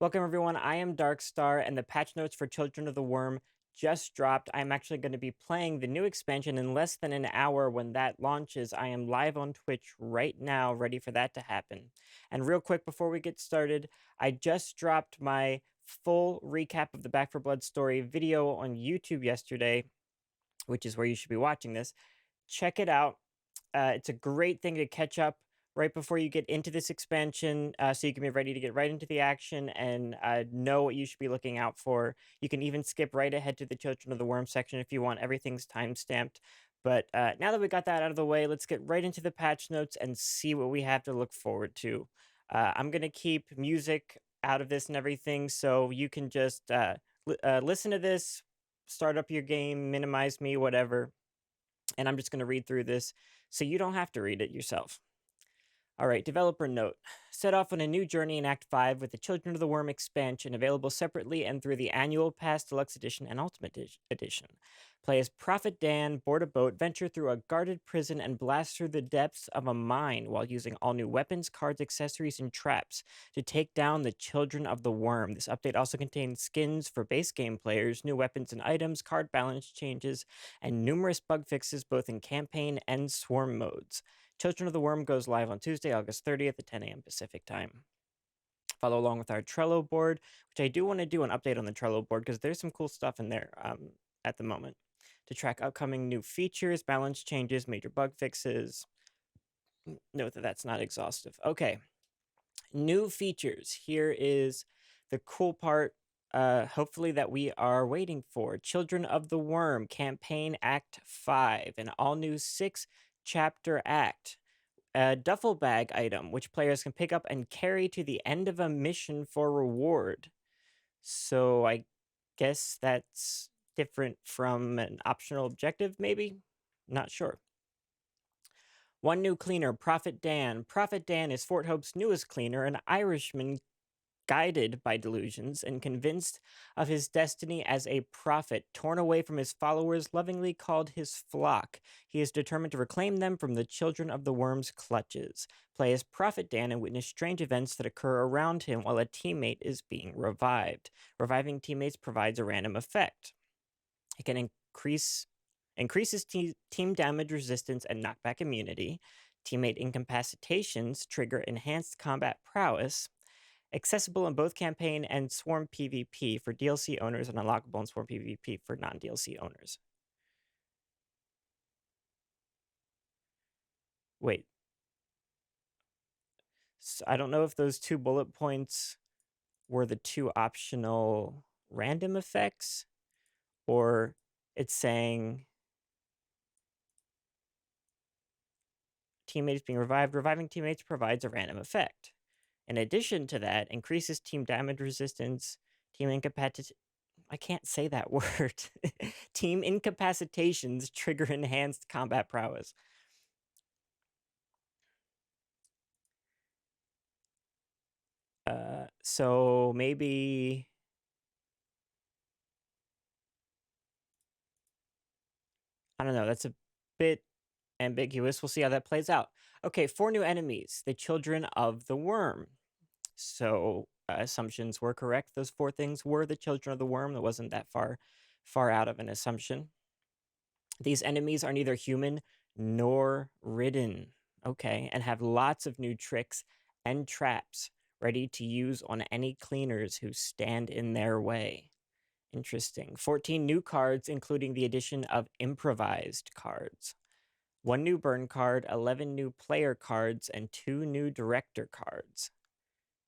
Welcome everyone, I am Darkstar, and the patch notes for Children of the Worm just dropped. I'm actually going to be playing the new expansion in less than an hour when that launches. I am live on Twitch right now, ready for that to happen. And real quick, before we get started, I just dropped my full recap of the Back for Blood story video on YouTube yesterday, which is where you should be watching this. Check it out. It's a great thing to catch up right before you get into this expansion, so you can be ready to get right into the action and know what you should be looking out for. You can even skip right ahead to the Children of the Worm section if you want. Everything's time-stamped. But now that we got that out of the way, let's get right into the patch notes and see what we have to look forward to. I'm going to keep music out of this and everything, so you can just listen to this, start up your game, minimize me, whatever. And I'm just going to read through this so you don't have to read it yourself. All right, developer note. Set off on a new journey in Act 5 with the Children of the Worm expansion available separately and through the Annual Pass Deluxe Edition and Ultimate Edition. Play as Prophet Dan, board a boat, venture through a guarded prison, and blast through the depths of a mine while using all new weapons, cards, accessories, and traps to take down the Children of the Worm. This update also contains skins for base game players, new weapons and items, card balance changes, and numerous bug fixes both in campaign and swarm modes. Children of the Worm goes live on Tuesday, August 30th at 10 a.m. Pacific time. Follow along with our Trello board, which I do want to do an update on the Trello board because there's some cool stuff in there at the moment. To track upcoming new features, balance changes, major bug fixes. Note that that's not exhaustive. Okay, new features. Here is the cool part, hopefully that we are waiting for. Children of the Worm, Campaign Act 5, an all-new 6-chapter act. A duffel bag item, which players can pick up and carry to the end of a mission for reward. So I guess that's different from an optional objective, maybe? Not sure. One new cleaner, Prophet Dan. Prophet Dan is Fort Hope's newest cleaner, an Irishman guided by delusions and convinced of his destiny as a prophet, torn away from his followers, lovingly called his flock. He is determined to reclaim them from the Children of the Worm's clutches. Play as Prophet Dan and witness strange events that occur around him while a teammate is being revived. Reviving teammates provides a random effect. It can increases team damage resistance and knockback immunity. Teammate incapacitations trigger enhanced combat prowess. Accessible in both campaign and Swarm PvP for DLC owners and unlockable in Swarm PvP for non-DLC owners. Wait. So I don't know if those 2 bullet points were the 2 optional random effects, or it's saying teammates being revived. Reviving teammates provides a random effect. In addition to that, increases team damage resistance, team incapacitation. I can't say that word. Team incapacitations trigger enhanced combat prowess. So maybe I don't know. That's a bit ambiguous. We'll see how that plays out. Okay, 4 new enemies. The Children of the Worm. So assumptions were correct. Those 4 things were the Children of the Worm. That wasn't that far out of an assumption. These enemies are neither human nor ridden. Okay, and have lots of new tricks and traps ready to use on any cleaners who stand in their way. Interesting. 14 new cards, including the addition of improvised cards. 1 new burn card, 11 new player cards, and 2 new director cards.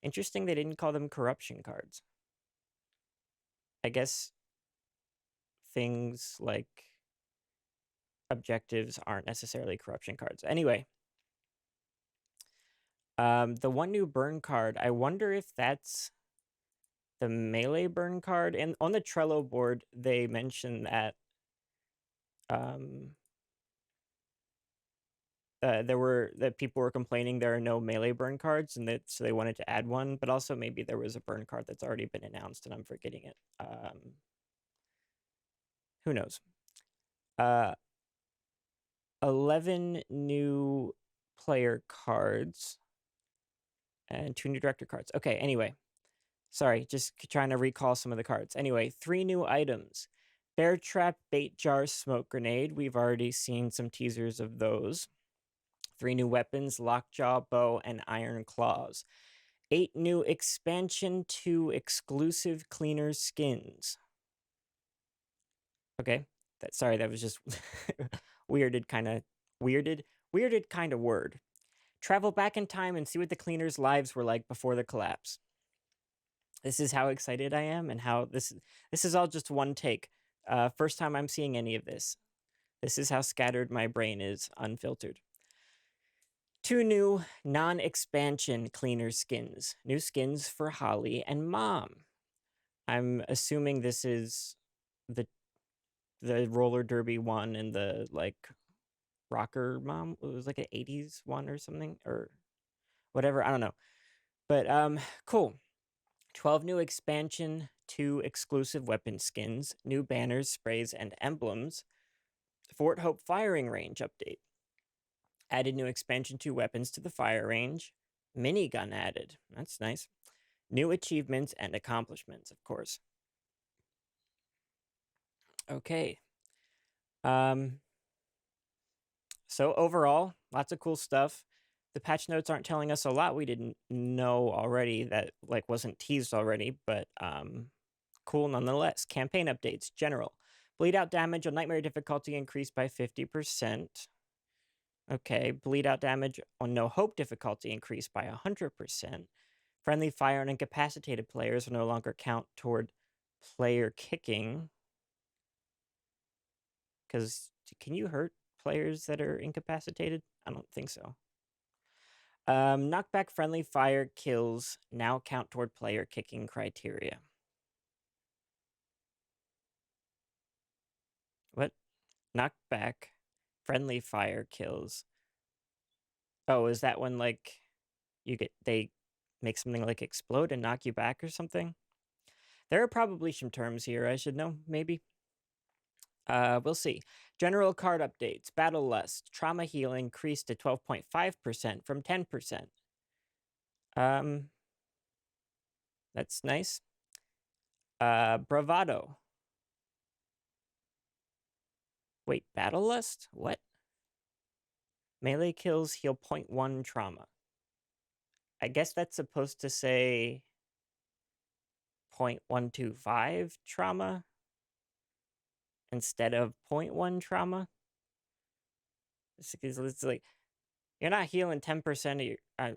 Interesting they didn't call them corruption cards. I guess things like objectives aren't necessarily corruption cards. Anyway, the 1 new burn card, I wonder if that's the melee burn card. And on the Trello board, they mention that people were complaining there are no melee burn cards, and so they wanted to add one, but also maybe there was a burn card that's already been announced and I'm forgetting it. Who knows? 11 new player cards and 2 new director cards. Okay, anyway. Sorry, just trying to recall some of the cards. Anyway, 3 new items. Bear Trap, Bait Jar, Smoke Grenade. We've already seen some teasers of those. 3 new weapons, Lockjaw, Bow, and Iron Claws. 8 new expansion 2 exclusive cleaner skins. Okay. Sorry, that was just weirded kind of word. Travel back in time and see what the cleaners' lives were like before the collapse. This is how excited I am, and how this is all just one take. First time I'm seeing any of this. This is how scattered my brain is, unfiltered. 2 new non-expansion cleaner skins. New skins for Holly and Mom. I'm assuming this is the roller derby one and the, like, rocker mom. It was like an 80s one or something, or whatever. I don't know. But, cool. 12 new expansion, 2 exclusive weapon skins, new banners, sprays, and emblems. Fort Hope firing range update. Added new expansion 2 weapons to the fire range. Minigun added. That's nice. New achievements and accomplishments, of course. Okay. So overall, lots of cool stuff. The patch notes aren't telling us a lot we didn't know already that, like, wasn't teased already, but cool nonetheless. Campaign updates, general. Bleed out damage on Nightmare difficulty increased by 50%. Okay, bleed out damage on No Hope difficulty increased by 100%. Friendly fire on incapacitated players will no longer count toward player kicking. Because can you hurt players that are incapacitated? I don't think so. Knockback friendly fire kills now count toward player kicking criteria. What? Knockback friendly fire kills. Oh, is that when, like, they make something like explode and knock you back or something? There are probably some terms here I should know, maybe. We'll see. General card updates. Battle Lust. Trauma heal increased to 12.5% from 10%. That's nice. Bravado. Wait, Battle Lust? What? Melee kills heal 0.1 trauma. I guess that's supposed to say 0.125 trauma instead of 0.1 trauma. It's like, you're not healing 10% of your... I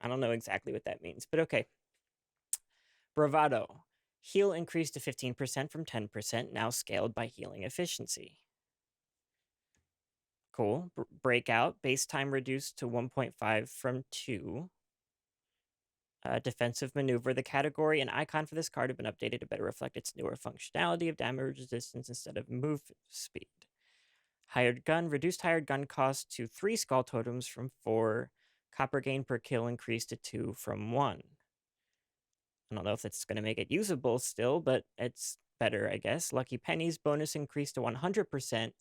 don't know exactly what that means, but okay. Bravado. Heal increased to 15% from 10%, now scaled by healing efficiency. Cool. Breakout. Base time reduced to 1.5 from 2. Defensive maneuver. The category and icon for this card have been updated to better reflect its newer functionality of damage resistance instead of move speed. Hired gun. Reduced hired gun cost to 3 skull totems from 4. Copper gain per kill increased to 2 from 1. I don't know if that's going to make it usable still, but it's better, I guess. Lucky pennies. Bonus increased to 100%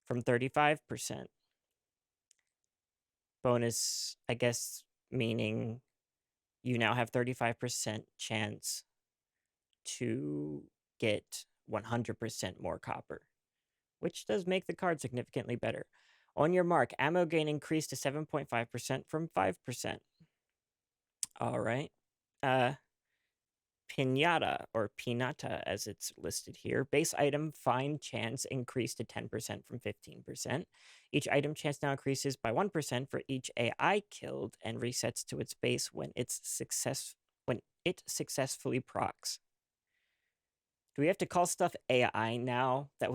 from 35%. Bonus, I guess, meaning you now have 35% chance to get 100% more copper, which does make the card significantly better. On your mark, ammo gain increased to 7.5% from 5%. All right. Pinata, or Pinata as it's listed here. Base item find chance increased to 10% from 15%. Each item chance now increases by 1% for each AI killed and resets to its base when it successfully procs. Do we have to call stuff AI now that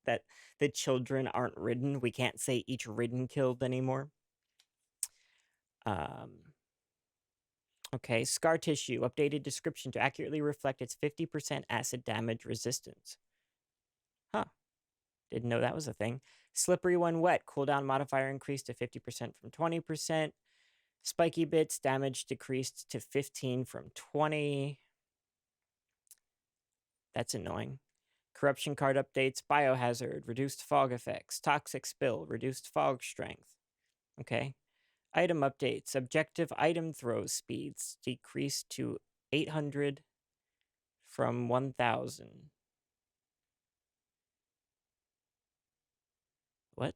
that the children aren't ridden? We can't say each ridden killed anymore. Okay, scar tissue, updated description to accurately reflect its 50% acid damage resistance. Huh, didn't know that was a thing. Slippery when wet, cooldown modifier increased to 50% from 20%. Spiky bits, damage decreased to 15 from 20. That's annoying. Corruption card updates, biohazard, reduced fog effects, toxic spill, reduced fog strength. Okay. Item updates, objective item throw speeds decreased to 800 from 1,000. What?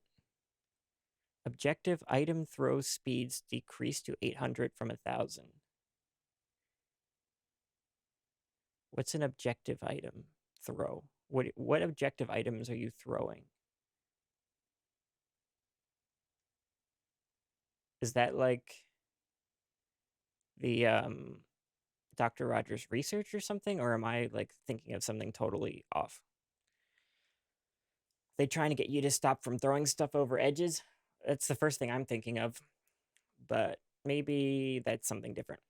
Objective item throw speeds decreased to 800 from 1,000. What's an objective item throw? What objective items are you throwing? Is that like the Dr. Rogers research or something, or am I like thinking of something totally off? They trying to get you to stop from throwing stuff over edges? That's the first thing I'm thinking of, but maybe that's something different.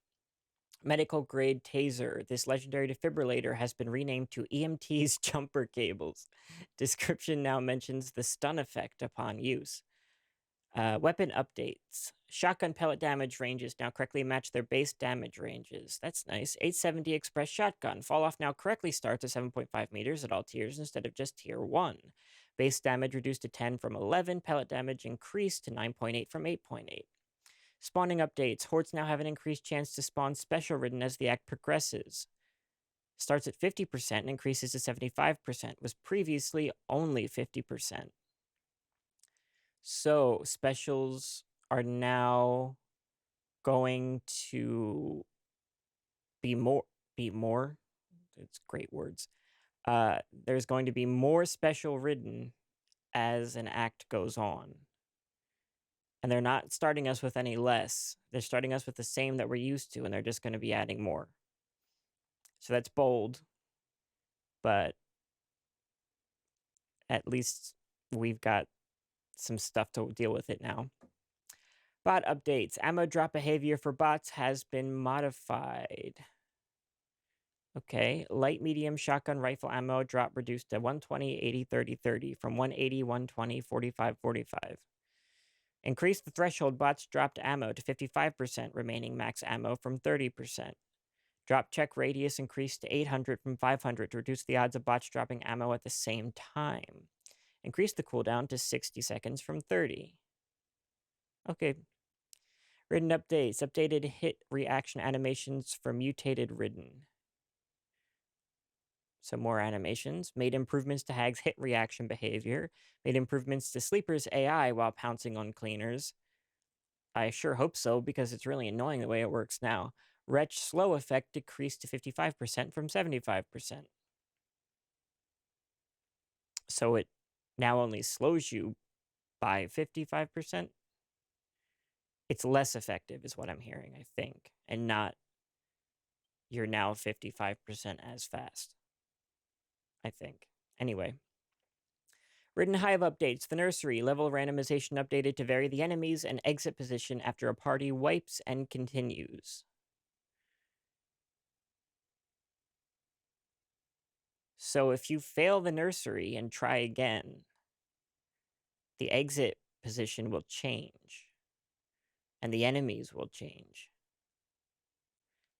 Medical grade taser. This legendary defibrillator has been renamed to EMT's jumper cables. Description now mentions the stun effect upon use. Weapon updates. Shotgun pellet damage ranges now correctly match their base damage ranges. That's nice. 870 Express Shotgun. Fall off now correctly starts at 7.5 meters at all tiers instead of just tier 1. Base damage reduced to 10 from 11. Pellet damage increased to 9.8 from 8.8. Spawning updates. Hordes now have an increased chance to spawn special ridden as the act progresses. Starts at 50% and increases to 75%. Was previously only 50%. So specials are now going to be more. It's great words. There's going to be more special ridden as an act goes on. And they're not starting us with any less. They're starting us with the same that we're used to, and they're just going to be adding more. So that's bold. But at least we've got some stuff to deal with it now. Bot updates. Ammo drop behavior for bots has been modified. Okay. Light, medium, shotgun, rifle ammo drop reduced to 120, 80, 30, 30 from 180, 120, 45, 45. Increase the threshold bots dropped ammo to 55%, remaining max ammo from 30%. Drop check radius increased to 800 from 500 to reduce the odds of bots dropping ammo at the same time. Increase the cooldown to 60 seconds from 30. Okay. Ridden updates. Updated hit reaction animations for mutated ridden. Some more animations. Made improvements to Hag's hit reaction behavior. Made improvements to Sleeper's AI while pouncing on cleaners. I sure hope so, because it's really annoying the way it works now. Wretch slow effect decreased to 55% from 75%. So it now only slows you by 55%. It's less effective is what I'm hearing, I think. And not you're now 55% as fast. I think. Anyway. Ridden Hive updates. The nursery. Level randomization updated to vary the enemies and exit position after a party wipes and continues. So if you fail the nursery and try again, the exit position will change. And the enemies will change.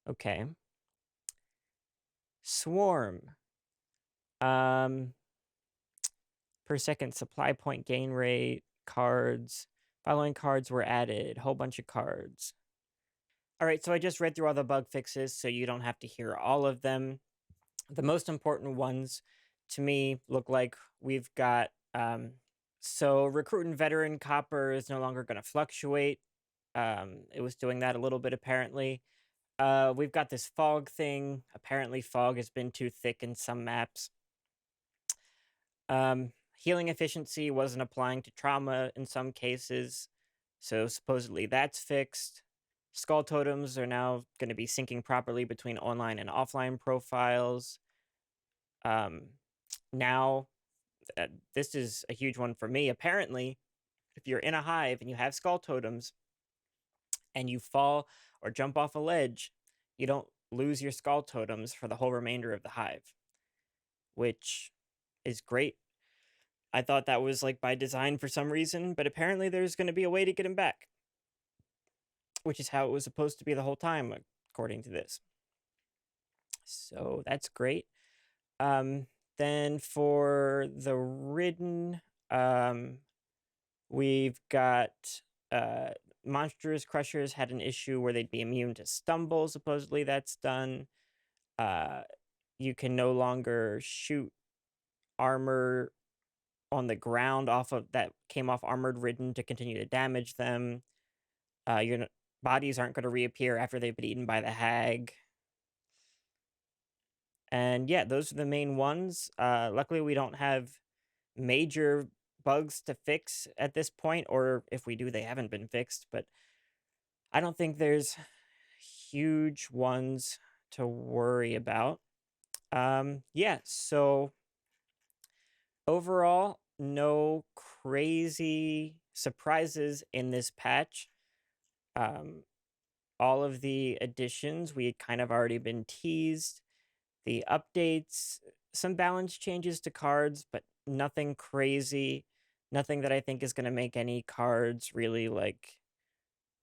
Okay. Swarm. Per second supply point gain rate, cards. Following cards were added. Whole bunch of cards. All right, so I just read through all the bug fixes, so you don't have to hear all of them. The most important ones to me look like we've got, so recruit and veteran copper is no longer going to fluctuate. It was doing that a little bit apparently. We've got this fog thing. Apparently fog has been too thick in some maps. Healing efficiency wasn't applying to trauma in some cases, so supposedly that's fixed. Skull totems are now going to be syncing properly between online and offline profiles. Now, this is a huge one for me. Apparently, if you're in a hive and you have skull totems and you fall or jump off a ledge, you don't lose your skull totems for the whole remainder of the hive, which is great. I thought that was like by design for some reason, but apparently there's going to be a way to get them back, which is how it was supposed to be the whole time, according to this. So that's great. Then for the ridden, we've got Monstrous Crushers had an issue where they'd be immune to stumble. Supposedly that's done. Uh, you can no longer shoot armor on the ground off of that came off armored ridden to continue to damage them. Your bodies aren't going to reappear after they've been eaten by the hag. And yeah, those are the main ones. Luckily, we don't have major bugs to fix at this point, or if we do, they haven't been fixed. But I don't think there's huge ones to worry about. Yeah, so overall, no crazy surprises in this patch. Um, all of the additions we had kind of already been teased. The updates, some balance changes to cards, but nothing crazy. Nothing that I think is going to make any cards really like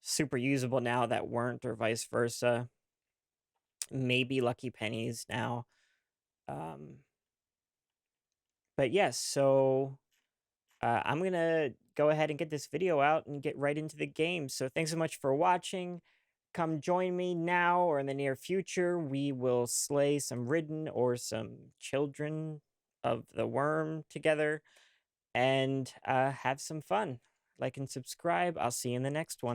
super usable now that weren't, or vice versa. Maybe lucky pennies now. Um, but yes, so I'm going to go ahead and get this video out and get right into the game. So thanks so much for watching. Come join me now or in the near future. We will slay some Ridden or some children of the worm together and have some fun. Like and subscribe. I'll see you in the next one.